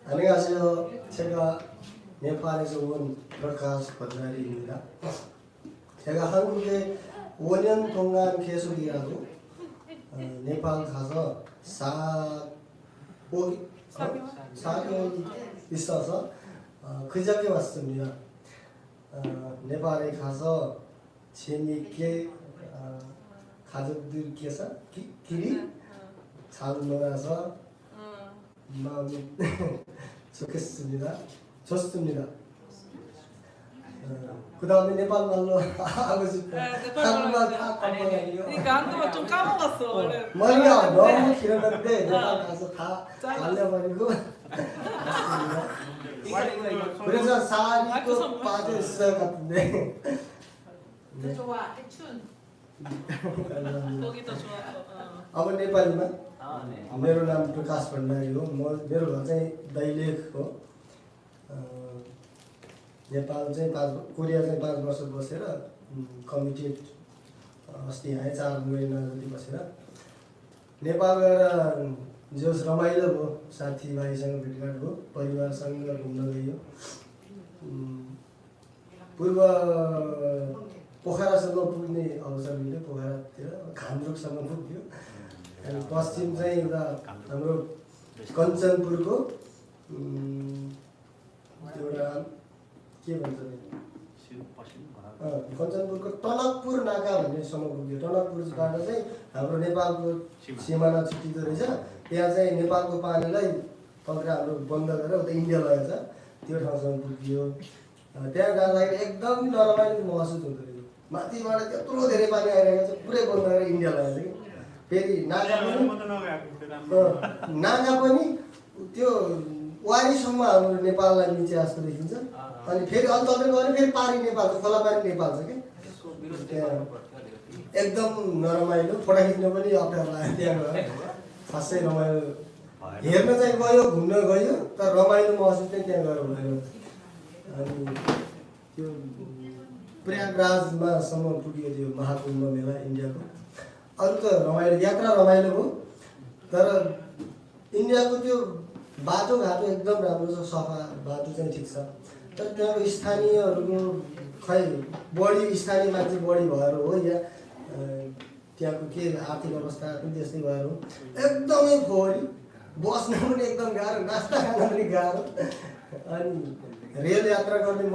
안녕하세요. 제가 네팔에서 온 프라카스 번다리입니다. 제가 한국에 5년 동안 계속 일하고 네팔 가서 4개월 있어서 그저께 왔습니다. 네팔에 가서 재미있게 가족들께서 길이 잘 놀아서 마음이 좋습니다. 그 다음에 네팔 말로 하고 싶어요. 한국말 다 까먹어요. 그러니까 한국말 좀 까먹었어. 원래. 머리가 너무 길었는데 네팔 가서 다 말려버리고 왔습니다. 그래서 살이 또 빠져 있을 것 같은데. 더 좋아, 해춘. 거기 더 좋았어. अब नेपालीमा मेरो नाम प्रकाश भण्डारी हो। मेरो घर चाहिँ दैलेख हो। नेपाल चाहिँ कोरिया चाहिँ 5 वर्ष बसेर कमिटेड अस्ति आएँ 4 महिना जति बसेर नेपाल गएर जोस् रमाइलो भयो। साथीभाइसँग भेटघाट भयो, परिवारसँग घुम्न गइयो। पूर्व पोखरासम्म पुग्ने अवसर मिल्यो। पोखरातिर घान्द्रुकसम्म पुग्यो। अनि पश्चिम चाहिँ उता हाम्रो कञ्चनपुरको एउटा के भन्छ कञ्चनपुरको टनकपुर नाका भन्नेसम्म पुग्यो। टनकपुरबाट चाहिँ हाम्रो नेपालको सिमाना छुट्टिँदो रहेछ। त्यहाँ चाहिँ नेपालको पानीलाई पक्रा हाम्रो बन्द गरेर उता इन्डिया लगेछ। त्यो ठाउँसम्म पुग्यो। त्यहाँ जाँदाखेरि एकदम नरमाइलो महसुस हुँदो रहेछ। माथिबाट त्यत्रो धेरै पानी आइरहेको छ, पुरै बन्द गरेर इन्डिया लगेछ कि। फेरि नागा पनि त्यो वारीसम्म हाम्रो नेपाललाई निचे जस्तो देखिन्छ। अनि फेरि अन्त गयो भने फेरि पारी नेपाल छ, खोला पारी नेपाल छ कि। एकदम नरमाइलो, फोटो खिच्न पनि अप्ठ्यारो लाग्यो। त्यहाँ गएर खासै रमाइलो हेर्न चाहिँ गयो, घुम्न गयो, तर रमाइलो महसुस चाहिँ त्यहाँ गएर भयो। अनि त्यो प्रयागराजमासम्म पुग्यो त्यो महाकुम्भ मेला इन्डियाको। अरू त रमाइलो, यात्रा रमाइलो हो। तर इन्डियाको त्यो बाटोघाटो एकदम राम्रो छ, सफा बाटो चाहिँ ठिक छ। तर त्यहाँको स्थानीयहरूको खै बढी स्थानीय मान्छे बढी भएर हो या त्यहाँको के आर्थिक अवस्था पनि त्यस्तै भएर हो। एकदमै फोहोरी, बस्न पनि एकदम गाह्रो, नास्ता खान पनि गाह्रो। अनि रेल यात्रा गर्ने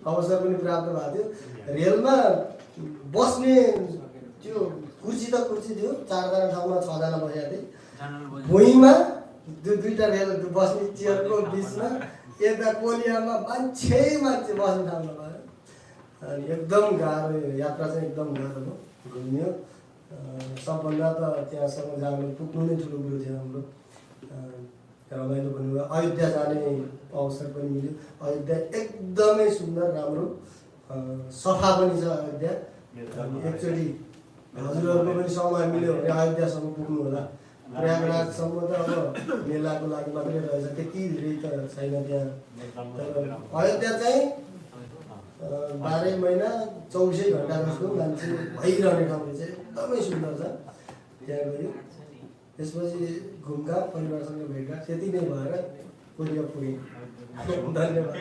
अवसर पनि प्राप्त भएको थियो। रेलमा बस्ने त्यो कुर्सी त कुर्सी थियो, 4 जना ठाउँमा 6 जना बसेका थिए। भुइँमा दुईटा रेल बस्ने चेयरको बिचमा यता कोलियामा मान्छे बस्ने ठाउँ नभएर अनि एकदम गाह्रो यात्रा चाहिँ एकदम गाह्रो हो। घुम्यो सबभन्दा त त्यहाँसम्म जानु पुग्नु नै ठुलो कुरो थियो हाम्रो। रमाइलो पनि भयो। अयोध्या जाने अवसर पनि मिल्यो। अयोध्या एकदमै सुन्दर, राम्रो, सफा पनि छ अयोध्या। एकचोटि हजुरहरूको पनि समय मिल्यो भने अयोध्यासम्म पुग्नु होला। प्रयागराजसम्म त अब मेलाको लागि मात्रै रहेछ, त्यति धेरै त छैन त्यहाँ। तर अयोध्या चाहिँ 12 महिना 24 घन्टा जस्तो मान्छे भइरहने ठाउँ चाहिँ एकदमै सुन्दर छ। त्यहाँ गयो, त्यसपछि घुमघाम, परिवारसँग भेटघाट, त्यति नै भएर कोरिया पुगेँ। धन्यवाद।